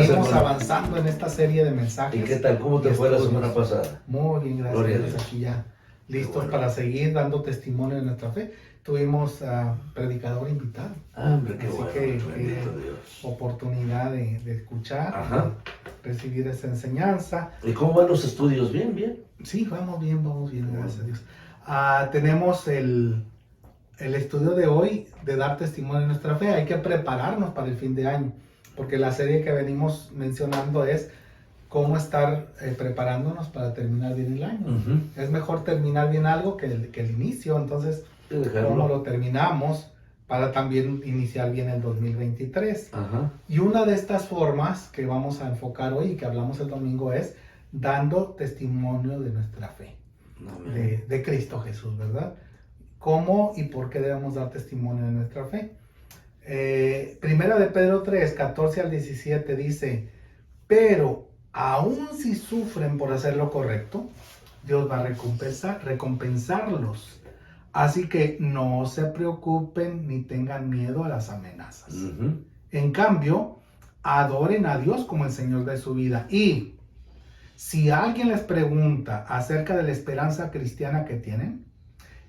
seguimos hermano? avanzando en esta serie de mensajes. ¿Y qué tal? ¿Cómo te fue la semana pasada? Muy bien, gracias Gloria a a Dios. Dios. Aquí ya listos Qué bueno. para seguir dando testimonio de nuestra fe. Tuvimos a predicador invitado. Hombre, qué Así bueno, que bendito Dios. Oportunidad de escuchar, Ajá. de recibir esa enseñanza. ¿Y cómo van los estudios? ¿Bien, bien? Sí, vamos bien, Qué gracias a bueno. Dios. Tenemos el estudio de hoy de dar testimonio de nuestra fe. Hay que prepararnos para el fin de año, porque la serie que venimos mencionando es cómo estar preparándonos para terminar bien el año. Ujú. Es mejor terminar bien algo que el inicio, entonces, Hay que dejarlo. cómo lo terminamos para también iniciar bien el 2023. Ajá. Y una de estas formas que vamos a enfocar hoy y que hablamos el domingo es dando testimonio de nuestra fe, Amén. de Cristo Jesús, ¿verdad? ¿Cómo y por qué debemos dar testimonio de nuestra fe? Primera de Pedro 3, 14 al 17 dice, pero aun si sufren por hacer lo correcto, Dios va a recompensarlos. Así que no se preocupen ni tengan miedo a las amenazas. Ujú. En cambio, adoren a Dios como el Señor de su vida. Y si alguien les pregunta acerca de la esperanza cristiana que tienen,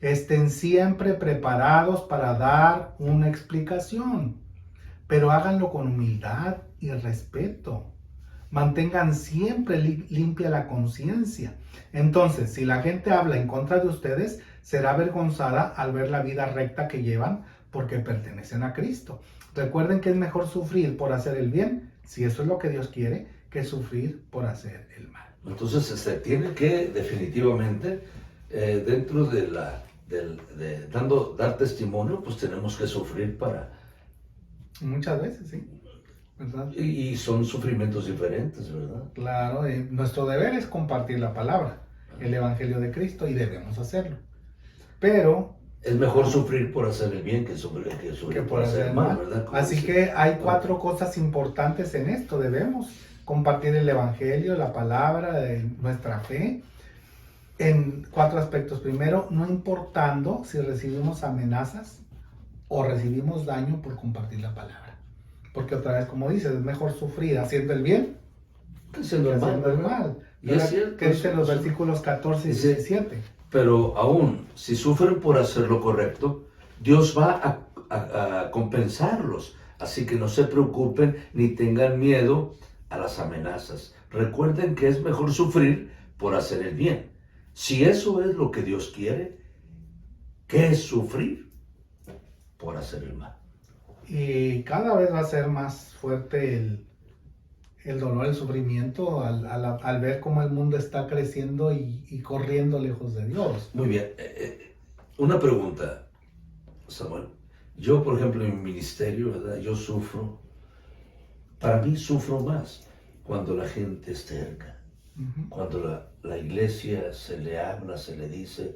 estén siempre preparados para dar una explicación, pero háganlo con humildad y respeto. Mantengan siempre limpia la conciencia. Entonces, si la gente habla en contra de ustedes, será avergonzada al ver la vida recta que llevan porque pertenecen a Cristo. Recuerden que es mejor sufrir por hacer el bien, si eso es lo que Dios quiere, que sufrir por hacer el mal. Entonces, tiene que definitivamente, dentro de dar testimonio, pues tenemos que sufrir para... Muchas veces, sí, ¿verdad? Y son sufrimientos diferentes, ¿verdad? Claro, nuestro deber es compartir la palabra, el Evangelio de Cristo, y debemos hacerlo. Pero es mejor sufrir por hacer el bien que sufrir por hacer el mal, ¿verdad? Como así dice. que hay 4 cosas importantes en esto. Debemos compartir el Evangelio, la palabra, nuestra fe, en 4 aspectos. Primero, no importando si recibimos amenazas o recibimos daño por compartir la palabra. Porque otra vez, como dices, es mejor sufrir haciendo el bien que haciendo el mal. Y es cierto. ¿Qué dicen los versículos 14 y 17? Pero aún, si sufren por hacer lo correcto, Dios va a compensarlos. Así que no se preocupen ni tengan miedo a las amenazas. Recuerden que es mejor sufrir por hacer el bien. Si eso es lo que Dios quiere, ¿qué es sufrir por hacer el mal? Y cada vez va a ser más fuerte el dolor, el sufrimiento al ver cómo el mundo está creciendo y corriendo lejos de Dios. Muy bien. Una pregunta, Samuel. Yo, por ejemplo, en mi ministerio, ¿verdad? Yo sufro. Para mí sufro más cuando la gente es terca. Cuando la iglesia se le habla, se le dice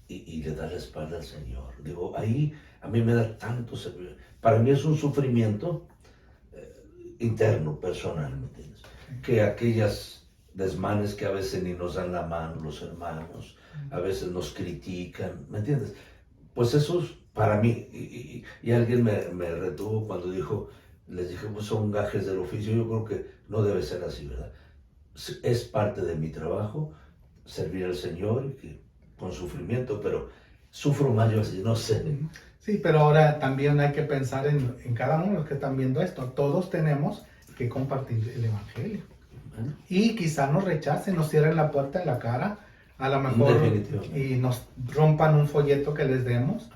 y le da la espalda al Señor. Digo, ahí a mí me da tanto... Para mí es un sufrimiento interno, personal, ¿me entiendes? Que aquellas desmanes que a veces ni nos dan la mano los hermanos, a veces nos critican, ¿me entiendes? Pues eso es para mí. Y alguien me retuvo cuando les dije, pues son gajes del oficio. Yo creo que no debe ser así, ¿verdad? Es parte de mi trabajo servir al Señor con sufrimiento, pero sufro más yo así, no sé. Sí, pero ahora también hay que pensar en cada uno de los que están viendo esto. Todos tenemos que compartir el Evangelio. Bueno. Y quizá nos rechacen, nos cierren la puerta en la cara, a lo mejor, y nos rompan un folleto que les demos,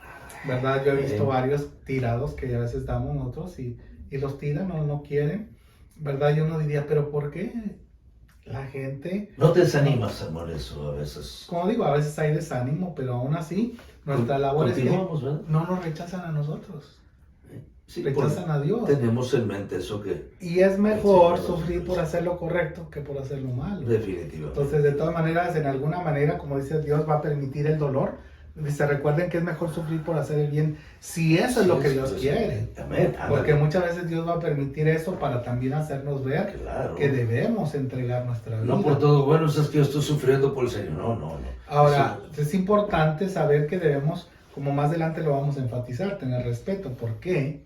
¿verdad? Yo he visto varios tirados que a veces damos nosotros y los tiran o no quieren, ¿verdad? Yo no diría, ¿pero por qué? La gente... ¿No te desanimas, amor, eso a veces? Como digo, a veces hay desánimo, pero aún así, nuestra labor es que no nos rechazan a nosotros. Sí, rechazan a Dios. Tenemos en mente eso que... Y es mejor sufrir por hacer lo correcto que por hacer lo malo. Definitivamente. Entonces, de todas maneras, en alguna manera, como dice Dios, va a permitir el dolor. Dice, recuerden que es mejor sufrir por hacer el bien, si eso es lo que Dios quiere. Amén. Porque muchas veces Dios va a permitir eso para también hacernos ver que debemos entregar nuestra vida. No por todo bueno es que yo estoy sufriendo por el Señor. No. Ahora, es importante saber que debemos, como más adelante lo vamos a enfatizar, tener respeto. ¿Por qué?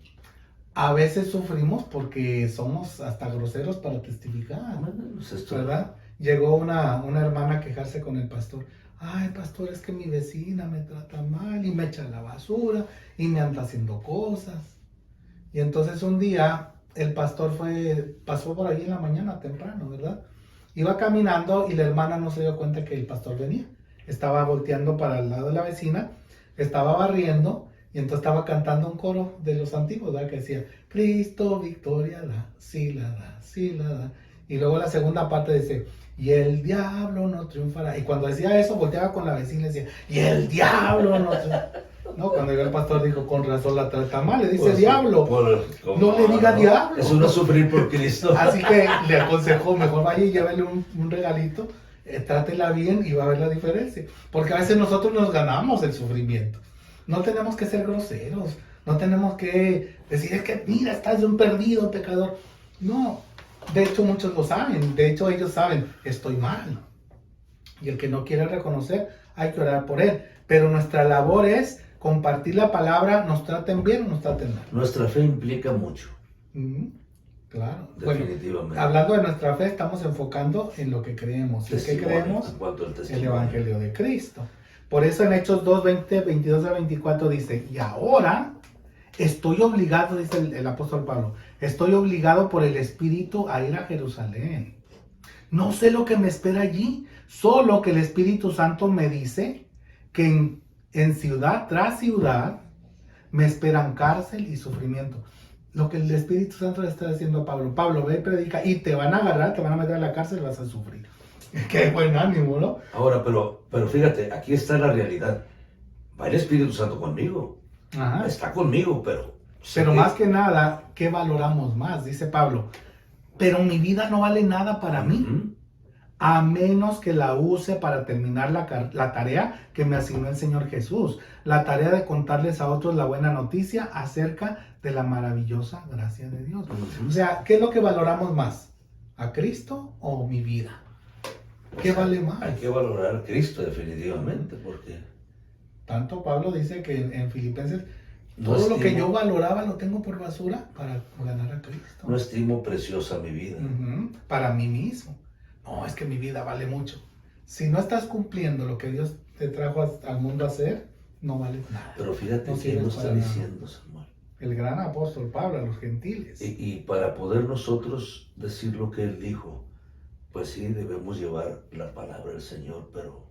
A veces sufrimos porque somos hasta groseros para testificar, Bueno, pues esto, ¿verdad? Llegó una hermana a quejarse con el pastor. Ay, pastor, es que mi vecina me trata mal y me echa la basura y me anda haciendo cosas. Y entonces un día el pastor pasó por ahí en la mañana temprano, ¿verdad? Iba caminando y la hermana no se dio cuenta que el pastor venía. Estaba volteando para el lado de la vecina, estaba barriendo y entonces estaba cantando un coro de los antiguos, ¿verdad? Que decía, Cristo victoria da, sí la da, sí la da. Y luego la segunda parte dice, y el diablo no triunfará. Y cuando decía eso, volteaba con la vecina y decía, y el diablo no triunfará. No, cuando llegó el pastor dijo, con razón la trata mal, le dice pues, diablo. No le diga diablo. Es uno sufrir por Cristo. Así que le aconsejó, mejor vaya y llévele un regalito, trátela bien y va a ver la diferencia. Porque a veces nosotros nos ganamos el sufrimiento. No tenemos que ser groseros, no tenemos que decir, es que mira, estás de un perdido pecador. No, de hecho muchos lo saben, de hecho ellos saben, estoy mal. Y el que no quiere reconocer, hay que orar por él. Pero nuestra labor es compartir la palabra, nos traten bien o nos traten mal. Nuestra fe implica mucho. Claro. Definitivamente. Bueno, hablando de nuestra fe, estamos enfocando en lo que creemos. ¿En qué creemos? El Evangelio de Cristo. Por eso en Hechos 2, 20, 22 a 24 dice, y ahora estoy obligado, dice el apóstol Pablo, estoy obligado por el Espíritu a ir a Jerusalén. No sé lo que me espera allí, solo que el Espíritu Santo me dice que en ciudad tras ciudad me esperan cárcel y sufrimiento. Lo que el Espíritu Santo le está diciendo a Pablo, Pablo, ve y predica y te van a agarrar, te van a meter a la cárcel y vas a sufrir. Qué buen ánimo, ¿no? Ahora, pero fíjate, aquí está la realidad. Va el Espíritu Santo conmigo. Ajá. Está conmigo, pero más que nada, ¿qué valoramos más? Dice Pablo, pero mi vida no vale nada para mí, a menos que la use para terminar la tarea que me asignó el Señor Jesús, la tarea de contarles a otros la buena noticia acerca de la maravillosa gracia de Dios. O sea, ¿qué es lo que valoramos más? ¿A Cristo o mi vida? ¿Qué vale más? Hay que valorar a Cristo definitivamente, porque tanto Pablo dice que en Filipenses, todo lo que yo valoraba lo tengo por basura para ganar a Cristo. No estimo preciosa mi vida. Para mí mismo. No, es que mi vida vale mucho. Si no estás cumpliendo lo que Dios te trajo al mundo a hacer, no vale nada. Pero fíjate quién lo está diciendo, Samuel. El gran apóstol Pablo a los gentiles. Y para poder nosotros decir lo que él dijo, pues sí, debemos llevar la palabra del Señor, pero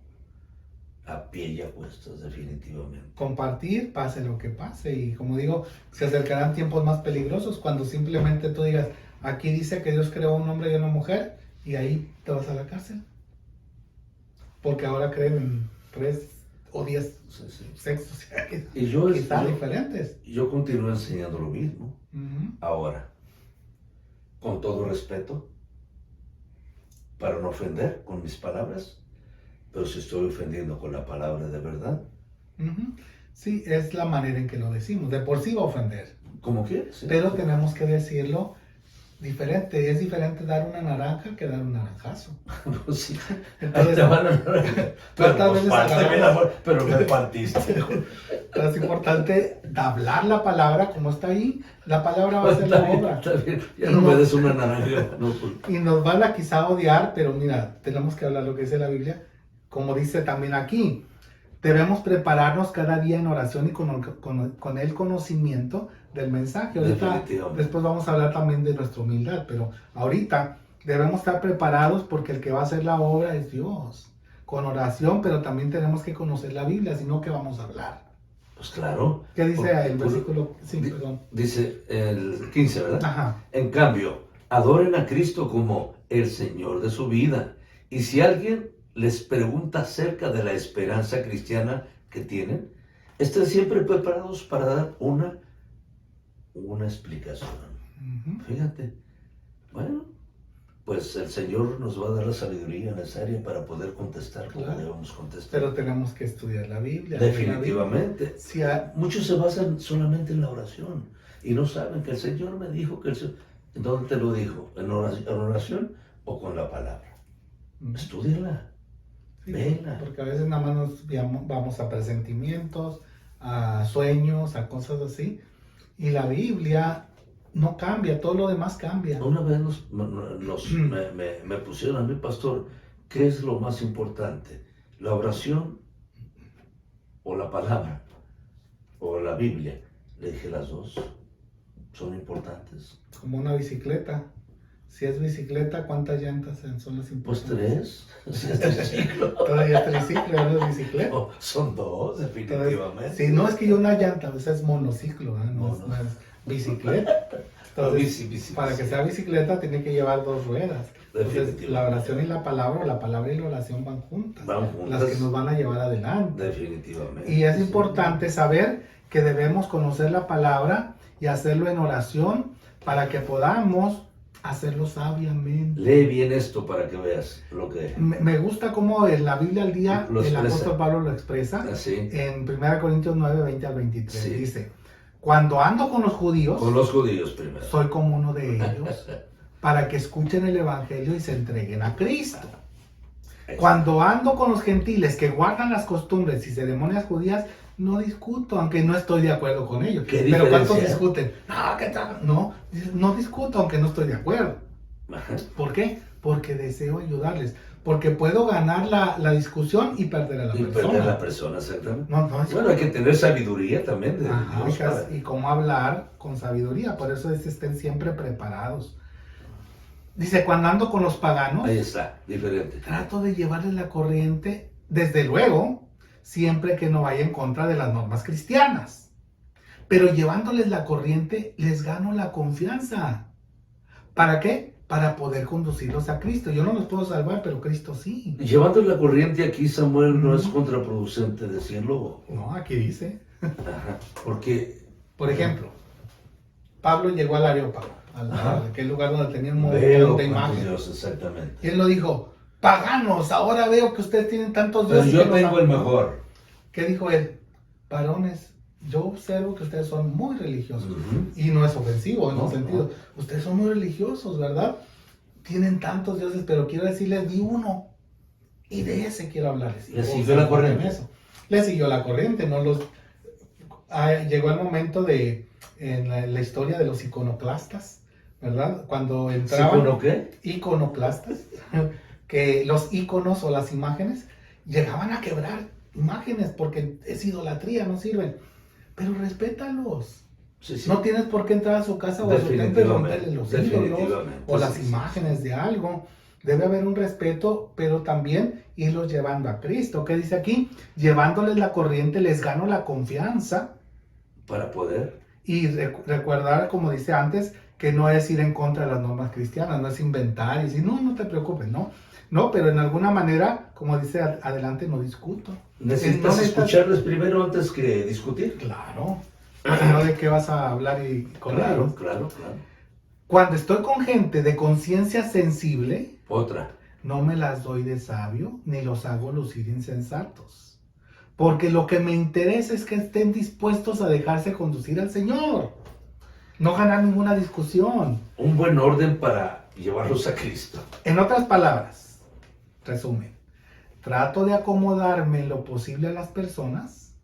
a pie y a cuestas, definitivamente. Compartir, pase lo que pase. Y como digo, se acercarán tiempos más peligrosos cuando simplemente tú digas, aquí dice que Dios creó un hombre y una mujer, y ahí te vas a la cárcel. Porque ahora creen en 3 o 10 sexos diferentes. Yo continúo enseñando lo mismo. Ahora, con todo respeto, para no ofender con mis palabras, pero si estoy ofendiendo con la palabra de verdad. Sí, es la manera en que lo decimos. De por sí va a ofender. Como quieres. ¿Sí? Pero tenemos que decirlo diferente. Es diferente dar una naranja que dar un naranjazo. Sí. Entonces, te van a pero me partiste. Es importante hablar la palabra como está ahí. La palabra va a ser la obra. Ya no me des una naranja. No, y nos van a quizá odiar, pero mira, tenemos que hablar lo que dice la Biblia. Como dice también aquí, debemos prepararnos cada día en oración y con el conocimiento del mensaje. Ahorita, después vamos a hablar también de nuestra humildad, pero ahorita debemos estar preparados porque el que va a hacer la obra es Dios. Con oración, pero también tenemos que conocer la Biblia, si no, ¿qué vamos a hablar? Pues claro. ¿Qué dice el versículo 5? Perdón. Dice el 15, ¿verdad? Ajá. En cambio, adoren a Cristo como el Señor de su vida. Y si alguien les pregunta acerca de la esperanza cristiana que tienen, estén siempre preparados para dar una explicación. Fíjate. Bueno, pues el Señor nos va a dar la sabiduría necesaria para poder contestar como debemos contestar. Pero tenemos que estudiar la Biblia. Definitivamente. Muchos se basan solamente en la oración y no saben que el Señor me dijo que ¿dónde te lo dijo? ¿En oración o con la palabra? Estúdiala. Sí, porque a veces nada más nos vamos a presentimientos, a sueños, a cosas así. Y la Biblia no cambia, todo lo demás cambia. Una vez me pusieron a mí, pastor, ¿qué es lo más importante? ¿La oración o la palabra o la Biblia? Le dije, las dos son importantes. Como una bicicleta. Si es bicicleta, ¿cuántas llantas son las Pues importantes? 3, es triciclo. Todavía es triciclo, no es bicicleta. No, son 2, definitivamente. Sí, no es que yo una llanta, pues es monociclo, ¿eh? No es bicicleta. Entonces, bici. para que sea bicicleta tiene que llevar 2 ruedas. Entonces, la oración y la palabra y la oración van juntas. Las que nos van a llevar adelante. Definitivamente. Y es importante saber que debemos conocer la palabra y hacerlo en oración para que podamos hacerlo sabiamente. Lee bien esto para que veas lo que... Me gusta cómo en la Biblia al día el apóstol Pablo lo expresa. ¿Sí? En 1 Corintios 9, 20 al 23. Sí. Dice, cuando ando con los judíos, Primero. soy como uno de ellos, para que escuchen el evangelio y se entreguen a Cristo. Cuando ando con los gentiles que guardan las costumbres y ceremonias judías, no discuto, aunque no estoy de acuerdo con ellos. Pero ¿cuántos discuten? No, ¿qué tal? No discuto, aunque no estoy de acuerdo. Ajá. ¿Por qué? Porque deseo ayudarles. Porque puedo ganar la discusión y perder a la persona. Perder a la persona, exactamente. Bueno, hay que tener sabiduría también. Y cómo hablar con sabiduría. Por eso estén siempre preparados. Dice, cuando ando con los paganos, ahí está, diferente. Trato de llevarles la corriente, desde luego, siempre que no vaya en contra de las normas cristianas. Pero llevándoles la corriente, les gano la confianza. ¿Para qué? Para poder conducirlos a Cristo. Yo no los puedo salvar, pero Cristo sí. Llevando la corriente aquí, Samuel, no es contraproducente decirlo. No, aquí dice. Ajá, porque... Por ejemplo, Pablo llegó al Areópago, aquel lugar donde tenía un montón de imágenes. Exactamente. Y él lo dijo, paganos, ahora veo que ustedes tienen tantos dioses. Pero yo tengo el mejor. ¿Qué dijo él? Varones, yo observo que ustedes son muy religiosos. Uh-huh. Y no es ofensivo en un sentido. Ustedes son muy religiosos, ¿verdad? Tienen tantos dioses, pero quiero decirles, di uno. Y de ese quiero hablarles. Le siguió la corriente. Le siguió la corriente. Llegó el momento en la historia de los iconoclastas, ¿verdad? Cuando entraban... ¿Icono qué? Iconoclastas. Que los iconos o las imágenes llegaban a quebrar imágenes porque es idolatría, no sirven. Pero respétalos. Sí. No tienes por qué entrar a su casa o a su templo y romperle los ídolos o las imágenes de algo. Debe haber un respeto, pero también irlos llevando a Cristo. ¿Qué dice aquí? Llevándoles la corriente les gano la confianza. Para poder. Y recordar, como dice antes, que no es ir en contra de las normas cristianas, no es inventar y decir, no te preocupes, ¿no? No, pero en alguna manera, como dice adelante, no discuto. ¿Necesitas escucharles primero antes que discutir? Claro. No, ¿de qué vas a hablar con ellos? Claro. Cuando estoy con gente de conciencia sensible, otra, no me las doy de sabio, ni los hago lucir insensatos. Porque lo que me interesa es que estén dispuestos a dejarse conducir al Señor. No ganar ninguna discusión. Un buen orden para llevarlos a Cristo. En otras palabras, resumen, trato de acomodarme en lo posible a las personas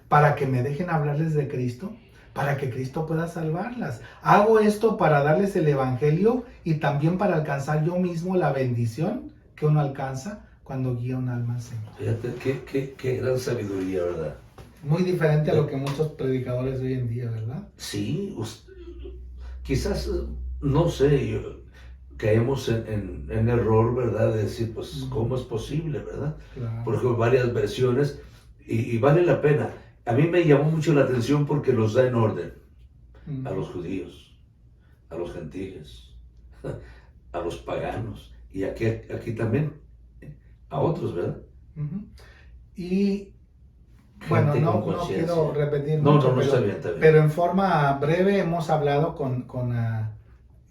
para que me dejen hablarles de Cristo, para que Cristo pueda salvarlas. Hago esto para darles el evangelio y también para alcanzar yo mismo la bendición que uno alcanza cuando guía un alma al Señor. Fíjate, qué gran sabiduría, ¿verdad? Muy diferente a lo que muchos predicadores hoy en día, ¿verdad? Sí, quizás, no sé, caemos en error, ¿verdad? De decir, pues, ¿cómo es posible, verdad? Claro. Porque hay varias versiones y vale la pena. A mí me llamó mucho la atención porque los da en orden. A los judíos, a los gentiles, a los paganos y aquí también a otros, ¿verdad? Y bueno, no quiero repetir mucho, está bien. Pero en forma breve hemos hablado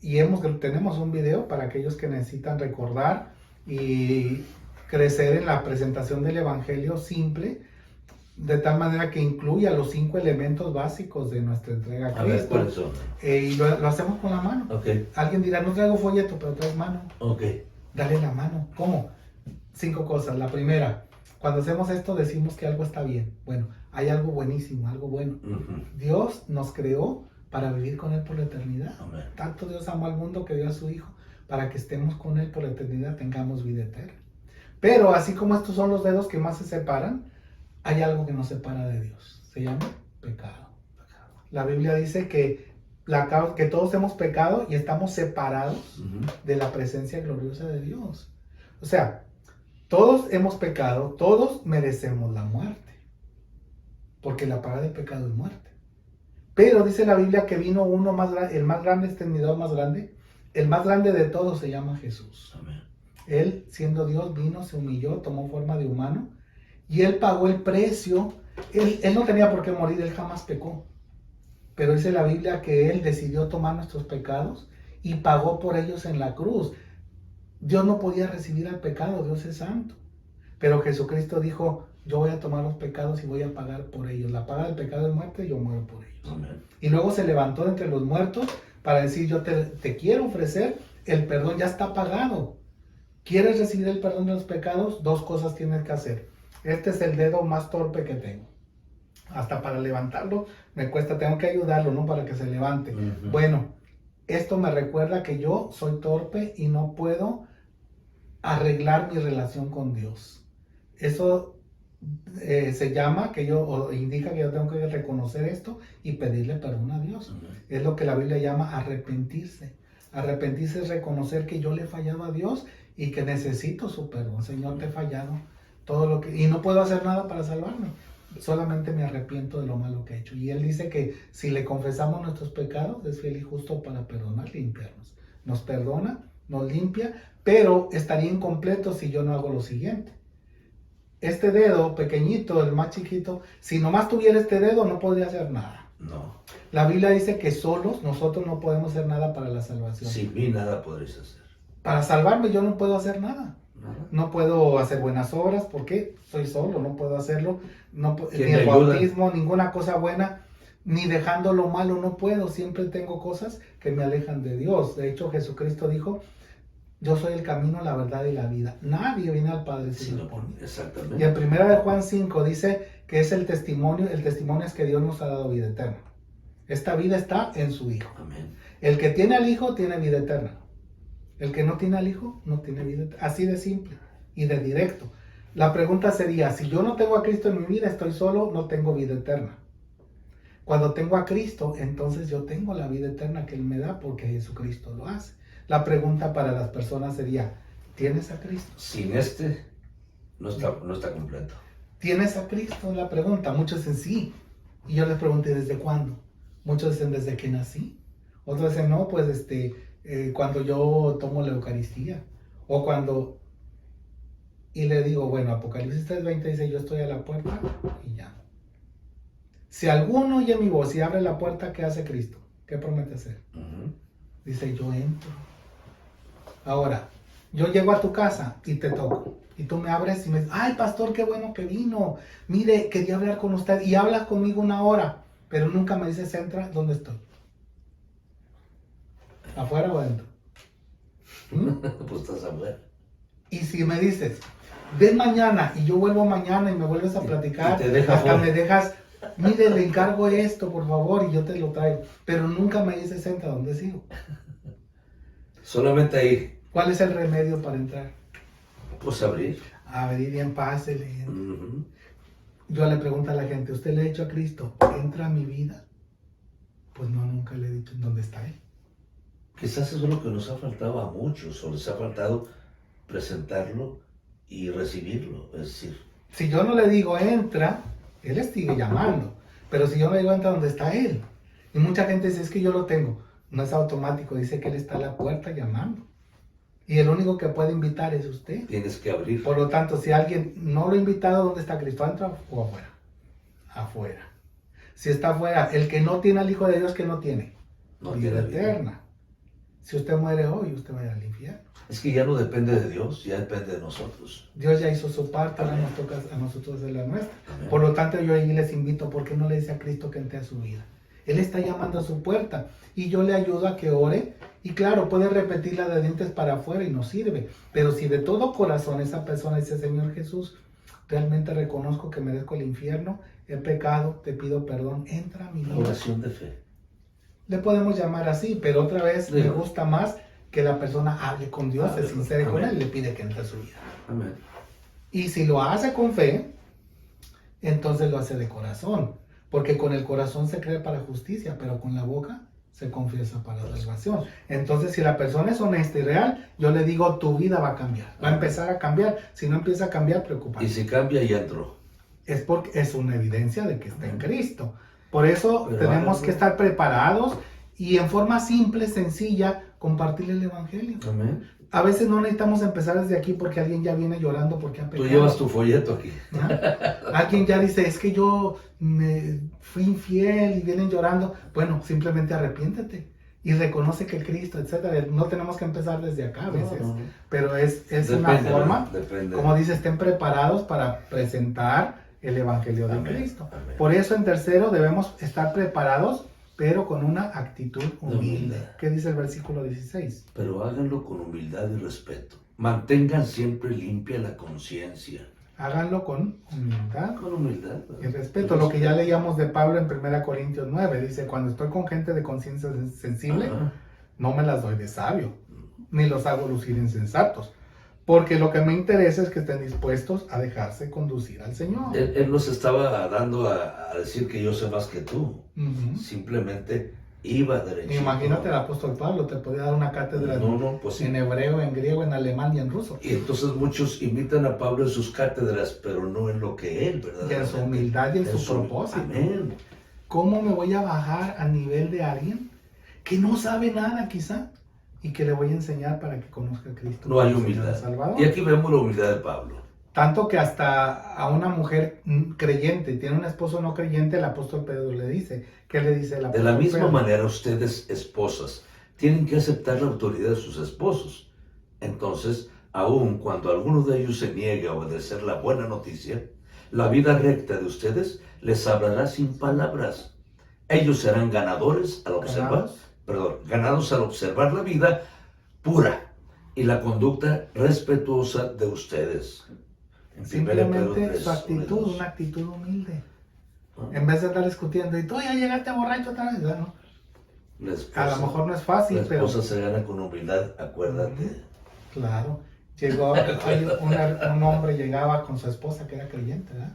y tenemos un video para aquellos que necesitan recordar y crecer en la presentación del evangelio simple, de tal manera que incluya los 5 elementos básicos de nuestra entrega a Cristo. Y lo hacemos con la mano. Okay. Alguien dirá, no traigo folleto, pero traes mano. Okay. Dale la mano. ¿Cómo? 5 cosas. La primera, cuando hacemos esto decimos que algo está bien. Bueno, hay algo buenísimo, algo bueno. Uh-huh. Dios nos creó para vivir con Él por la eternidad. Amén. Tanto Dios amó al mundo que dio a su Hijo para que estemos con Él por la eternidad, tengamos vida eterna. Pero así como estos son los dedos que más se separan, hay algo que nos separa de Dios. Se llama pecado. La Biblia dice que todos hemos pecado y estamos separados de la presencia gloriosa de Dios. O sea, todos hemos pecado, todos merecemos la muerte, porque la paga del pecado es muerte. Pero dice la Biblia que vino uno más grande, el más grande, exterminador más grande, el más grande de todos se llama Jesús. Amén. Él, siendo Dios, vino, se humilló, tomó forma de humano y Él pagó el precio. Él no tenía por qué morir, Él jamás pecó. Pero dice la Biblia que Él decidió tomar nuestros pecados y pagó por ellos en la cruz. Dios no podía recibir al pecado, Dios es santo. Pero Jesucristo dijo, yo voy a tomar los pecados y voy a pagar por ellos. La paga del pecado es muerte, yo muero por ellos. Amén. Y luego se levantó de entre los muertos para decir, yo te quiero ofrecer el perdón, ya está pagado. ¿Quieres recibir el perdón de los pecados? Dos cosas tienes que hacer. Este es el dedo más torpe que tengo. Hasta para levantarlo me cuesta, tengo que ayudarlo, ¿no? Para que se levante. Bueno, esto me recuerda que yo soy torpe y no puedo arreglar mi relación con Dios. Eso se llama o indica que yo tengo que reconocer esto y pedirle perdón a Dios. Es lo que la Biblia llama arrepentirse. Arrepentirse es reconocer que yo le he fallado a Dios y que necesito su perdón. Señor, te he fallado y no puedo hacer nada para salvarme. Solamente me arrepiento de lo malo que he hecho. Y Él dice que si le confesamos nuestros pecados, es fiel y justo para perdonar, limpiarnos. Nos perdona, nos limpia, pero estaría incompleto si yo no hago lo siguiente. Este dedo pequeñito, el más chiquito, si nomás tuviera este dedo no podría hacer nada. No. La Biblia dice que solos nosotros no podemos hacer nada para la salvación. Sin mí nada podréis hacer. Para salvarme yo no puedo hacer nada. No puedo hacer buenas obras porque soy solo, no puedo hacerlo. Ni el bautismo, ninguna cosa buena, ni dejando lo malo no puedo. Siempre tengo cosas que me alejan de Dios. De hecho, Jesucristo dijo, yo soy el camino, la verdad y la vida. Nadie viene al Padre sino por mí. Exactamente. Y en 1 Juan 5 dice que es el testimonio es que Dios nos ha dado vida eterna. Esta vida está en su Hijo. Amén. El que tiene al Hijo tiene vida eterna. El que no tiene al Hijo no tiene vida eterna. Así de simple y de directo. La pregunta sería, si yo no tengo a Cristo en mi vida, estoy solo, no tengo vida eterna. Cuando tengo a Cristo, entonces yo tengo la vida eterna que Él me da porque Jesucristo lo hace. La pregunta para las personas sería, ¿tienes a Cristo? Sin no está completo. ¿Tienes a Cristo? La pregunta. Muchos dicen sí. Y yo les pregunté, ¿desde cuándo? Muchos dicen, ¿desde que nací? Otros dicen, no, pues cuando yo tomo la Eucaristía. O cuando... Y le digo, bueno, Apocalipsis 3:20 dice, yo estoy a la puerta y llamo. Si alguno oye mi voz y abre la puerta, ¿qué hace Cristo? ¿Qué promete hacer? Dice, yo entro. Ahora, yo llego a tu casa y te toco. Y tú me abres y me dices, ay, pastor, qué bueno que vino. Mire, quería hablar con usted. Y hablas conmigo 1 hora, pero nunca me dices, entra, ¿dónde estoy? ¿Afuera o adentro? Pues estás afuera. Y si me dices, ven mañana, y yo vuelvo mañana y me vuelves a platicar, y te deja hasta fuera. me dejas, mire, le encargo esto, por favor, y yo te lo traigo. Pero nunca me dices, entra, ¿dónde sigo? Solamente ahí. ¿Cuál es el remedio para entrar? Pues abrir. Abrir bien, pásele. Yo le pregunto a la gente, ¿usted le ha dicho a Cristo, entra a mi vida? Pues no, nunca le he dicho, ¿dónde está Él? Quizás eso es lo que nos ha faltado a muchos, o les ha faltado presentarlo y recibirlo. Es decir, si yo no le digo entra, Él le sigue llamando. Pero si yo no le digo entra, ¿dónde está Él? Y mucha gente dice, es que yo lo tengo. No es automático, dice que Él está a la puerta llamando. Y el único que puede invitar es usted. Tienes que abrir. Por lo tanto, si alguien no lo ha invitado, ¿dónde está Cristo? ¿Entra o afuera? Afuera. Si está afuera, el que no tiene al Hijo de Dios, ¿qué no tiene? No Vida tiene vida. eterna. Si usted muere hoy, usted va a ir al infierno. Es que ya no depende de Dios, ya depende de nosotros. Dios ya hizo su parte, ahora nos toca a nosotros hacer la nuestra. Amén. Por lo tanto, yo ahí les invito, ¿por qué no le dice a Cristo que entre a su vida? Él está llamando a su puerta y yo le ayudo a que ore. Y claro, puede repetirla de dientes para afuera y no sirve. Pero si de todo corazón esa persona dice, Señor Jesús, realmente reconozco que merezco el infierno, he pecado, te pido perdón, entra a mi vida. Oración de fe. Le podemos llamar así, pero otra vez Sí. me gusta más que la persona hable con Dios, Hable se con- sincere con amén. Él y le pide que entre a su vida. Amén. Y si lo hace con fe, entonces lo hace de corazón. Porque con el corazón se cree para justicia, pero con la boca se confiesa para salvación. Entonces, si la persona es honesta y real, yo le digo, tu vida va a cambiar. Va a empezar a cambiar. Si no empieza a cambiar, preocupante. Y si cambia, ya entró. Es porque es una evidencia de que está en Cristo. Por eso Pero tenemos háganlo. que estar preparados y en forma simple, sencilla, compartir el Evangelio. Amén. A veces no necesitamos empezar desde aquí porque alguien ya viene llorando porque ha Tú pecado. llevas tu folleto aquí. ¿No? Alguien ya dice, es que yo me fui infiel y vienen llorando. Bueno, simplemente arrepiéntete y reconoce que Cristo, etcétera. No tenemos que empezar desde acá a veces, No. pero es Depende, una forma, ¿verdad? Depende. como dice, estén preparados para presentar el Evangelio de Amén, Cristo. amén. Por eso, en tercero, debemos estar preparados, pero con una actitud humilde. Humildad. ¿Qué dice el versículo 16? Pero háganlo con humildad y respeto. Mantengan siempre limpia la conciencia. Háganlo con humildad Con humildad. y respeto. Lo que ya leíamos de Pablo en 1 Corintios 9, dice, cuando estoy con gente de conciencia sensible, Ajá. no me las doy de sabio, ni los hago lucir insensatos, porque lo que me interesa es que estén dispuestos a dejarse conducir al Señor. Él nos estaba dando a decir que yo sé más que tú. Ujú. Simplemente iba derecho. Imagínate el apóstol Pablo, te podía dar una cátedra No, pues sí. en hebreo, en griego, en alemán y en ruso. Y entonces muchos imitan a Pablo en sus cátedras, pero no en lo que él, ¿verdad? Y en su humildad y en su propósito. Amén. ¿Cómo me voy a bajar al nivel de alguien que no sabe nada quizá y que le voy a enseñar para que conozca a Cristo? No hay como Señor y humildad. Salvador? Y aquí vemos la humildad de Pablo. Tanto que hasta a una mujer creyente, tiene un esposo no creyente, el apóstol Pedro le dice, ¿qué le dice el De apóstol la misma Pedro? manera, ustedes, esposas, tienen que aceptar la autoridad de sus esposos. Entonces, aun cuando alguno de ellos se niegue a obedecer la buena noticia, la vida recta de ustedes les hablará sin palabras. Ellos serán ganadores al observar, ganados al observar la vida pura y la conducta respetuosa de ustedes. En 1 Pedro Simplemente 3, su actitud, 1 y 2. una actitud humilde. Ah. En vez de estar discutiendo, y tú ya llegaste borracho otra vez, ¿no? La A esposa- lo mejor no es fácil, la pero esposa se gana con humildad, acuérdate. Ujú. Claro. Llegó, hay un hombre llegaba con su esposa que era creyente, ¿verdad?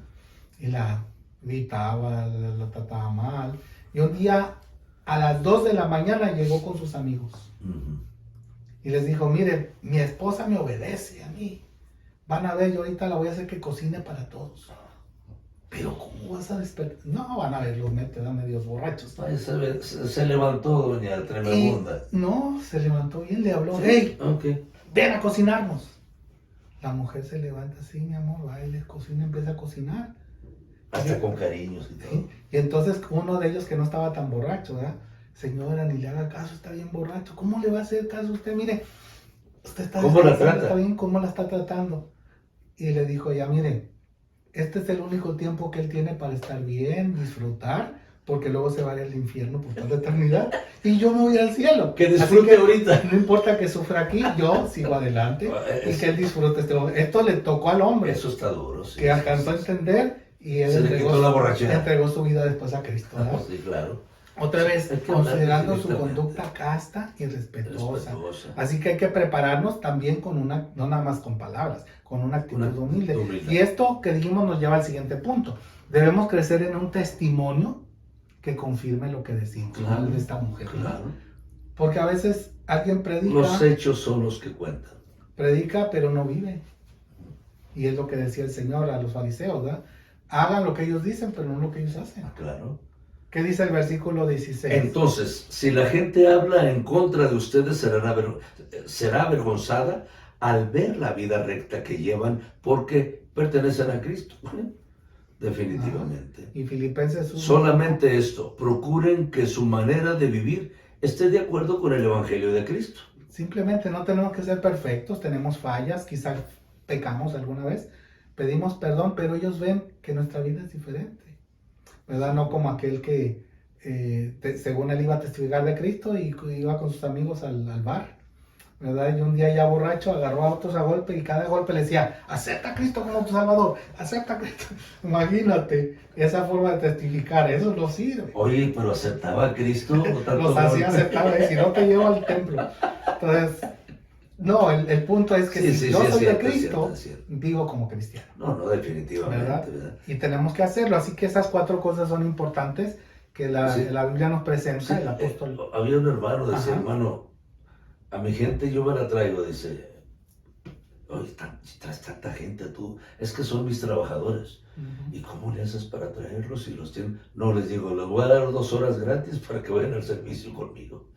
Y la gritaba, la trataba mal. Y un día a las 2 de la mañana llegó con sus amigos. Ujú. Y les dijo, mire, mi esposa me obedece a mí. Van a ver, yo ahorita la voy a hacer que cocine para todos. Pero ¿cómo vas a despertar? No, van a ver, los medios borrachos. Ay, se levantó doña Y Tremebunda. no, se levantó bien, le habló, Sí, hey, ok. ven a cocinarnos. La mujer se levanta así, mi amor, va y les cocina, empieza a cocinar. Hasta con cariños y todo. ¿Sí? Y entonces uno de ellos que no estaba tan borracho, ¿verdad? Señora, ni le haga caso, está bien borracho. ¿Cómo le va a hacer caso a usted? Mire, usted está ¿Cómo la descansando, trata? está bien, ¿cómo la está tratando? Y le dijo, ya mire, este es el único tiempo que él tiene para estar bien, disfrutar, porque luego se va a ir al infierno por toda la eternidad y yo me voy al cielo. Que Así disfrute que ahorita. no importa que sufra aquí, yo sigo adelante y que él disfrute este momento. Esto le tocó al hombre Eso está duro, sí. que alcanzó a entender y él Se le quitó la borrachera. entregó su vida después a Cristo, ¿verdad? Sí, claro. Otra vez, Hay que hablar considerando su directamente. conducta casta y respetuosa. Respetuosa. Así que hay que prepararnos también con una, no nada más con palabras, con una actitud Una humilde. humildad. Y esto que dijimos nos lleva al siguiente punto. Debemos crecer en un testimonio que confirme lo que decimos, Claro, de esta mujer. ¿no? Claro. Porque a veces alguien predica, Los hechos son los que cuentan. pero no vive. Y es lo que decía el Señor a los fariseos, ¿verdad? Hagan lo que ellos dicen, pero no lo que ellos hacen. Claro. ¿Qué dice el versículo 16? Entonces, si la gente habla en contra de ustedes, será avergonzada al ver la vida recta que llevan porque pertenecen a Cristo. Definitivamente. Y Filipenses 1. Solamente esto, procuren que su manera de vivir esté de acuerdo con el Evangelio de Cristo. Simplemente no tenemos que ser perfectos, tenemos fallas, quizás pecamos alguna vez, pedimos perdón, pero ellos ven que nuestra vida es diferente, ¿verdad? No como aquel que, según él iba a testificar de Cristo y iba con sus amigos al bar, ¿verdad? Y un día ya borracho agarró a otros a golpe y cada golpe le decía, acepta a Cristo como tu Salvador, acepta a Cristo. Imagínate esa forma de testificar, eso no sirve. Oye, pero aceptaba a Cristo. No tanto Los hacía golpe. aceptar, si no te llevo al templo. Entonces, no, el punto es que Sí, si sí, yo sí, es soy cierto, de es Cristo, cierto, es cierto. vivo como cristiano. No, definitivamente. ¿Verdad? ¿Verdad? Y tenemos que hacerlo. Así que esas 4 cosas son importantes que la, Sí. la Biblia nos presenta, Sí, el apóstol. había un hermano, decía, Ajá. hermano, a mi gente yo me la traigo, dice, oye, traes tanta gente tú, es que son mis trabajadores. ¿Y cómo le haces para traerlos si los tienen? No, les digo, les voy a dar 2 horas gratis para que vayan al servicio conmigo.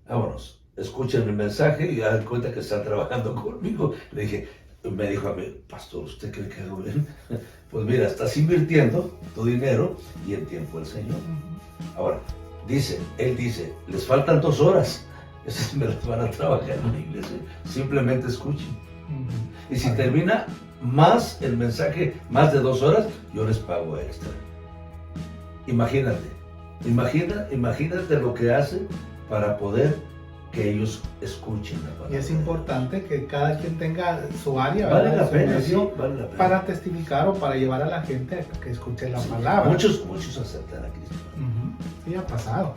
Vámonos, escuchen mi mensaje y hagan cuenta que están trabajando conmigo. Me dijo a mí, pastor, ¿usted cree que hago bien? Pues mira, estás invirtiendo tu dinero y el tiempo del Señor. Ahora, él dice, les faltan 2 horas. Esas me las van a trabajar en la iglesia. Simplemente escuchen. Y si termina más el mensaje, más de 2 horas, yo les pago extra. Imagínate lo que hace para poder que ellos escuchen la palabra. Y es importante que cada quien tenga su área, Vale ¿verdad? la Su pena, medio, sí, vale la pena. para testificar o para llevar a la gente a que escuche la Sí, palabra. muchos aceptan a Cristo. Sí, ha pasado.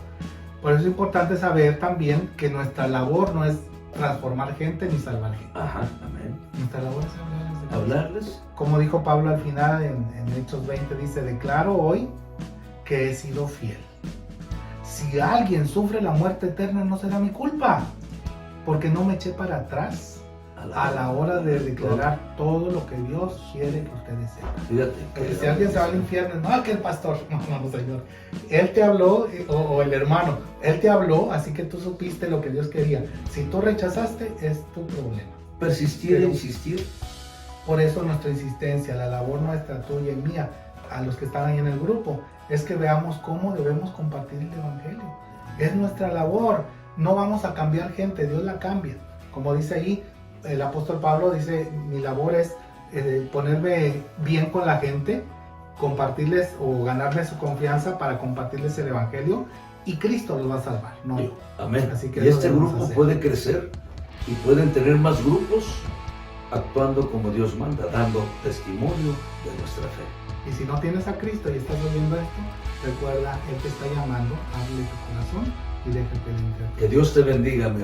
Por eso es importante saber también que nuestra labor no es transformar gente ni salvar gente. Ajá, amén. Nuestra labor es hablarles de Cristo. Hablarles. Como dijo Pablo al final en Hechos 20, dice, declaro hoy que he sido fiel. Si alguien sufre la muerte eterna no será mi culpa, porque no me eché para atrás a la hora de declarar todo lo que Dios quiere que ustedes sepan. Fíjate. Porque si alguien se va al infierno, no, que el pastor, no, Señor. Él te habló, o el hermano, él te habló, así que tú supiste lo que Dios quería. Si tú rechazaste, es tu problema. Persistir e insistir. Por eso nuestra insistencia, la labor nuestra, tuya y mía, a los que están ahí en el grupo, es que veamos cómo debemos compartir el Evangelio. Es nuestra labor. No vamos a cambiar gente, Dios la cambia. Como dice ahí, el apóstol Pablo dice, mi labor es ponerme bien con la gente, compartirles o ganarles su confianza para compartirles el Evangelio, y Cristo los va a salvar, no yo. Amén. Así que Y eso este debemos grupo hacer. puede crecer y pueden tener más grupos actuando como Dios manda, dando testimonio de nuestra fe. Y si no tienes a Cristo y estás oyendo esto, recuerda, Él te está llamando, abre tu corazón y deja que Él entre a ti. Que Dios te bendiga, mi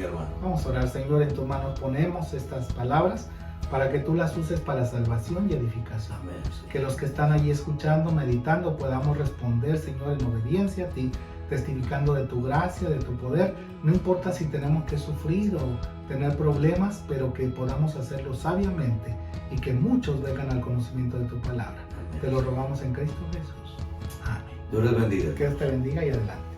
hermano. Vamos a orar. Señor, en tus manos ponemos estas palabras para que tú las uses para salvación y edificación. Amén. Que los que están allí escuchando, meditando, podamos responder, Señor, en obediencia a ti, testificando de tu gracia, de tu poder. No importa si tenemos que sufrir o tener problemas, pero que podamos hacerlo sabiamente y que muchos vengan al conocimiento de tu palabra. Amén. Te lo rogamos en Cristo Jesús. Amén. Dios les bendiga. Que Dios te bendiga y adelante.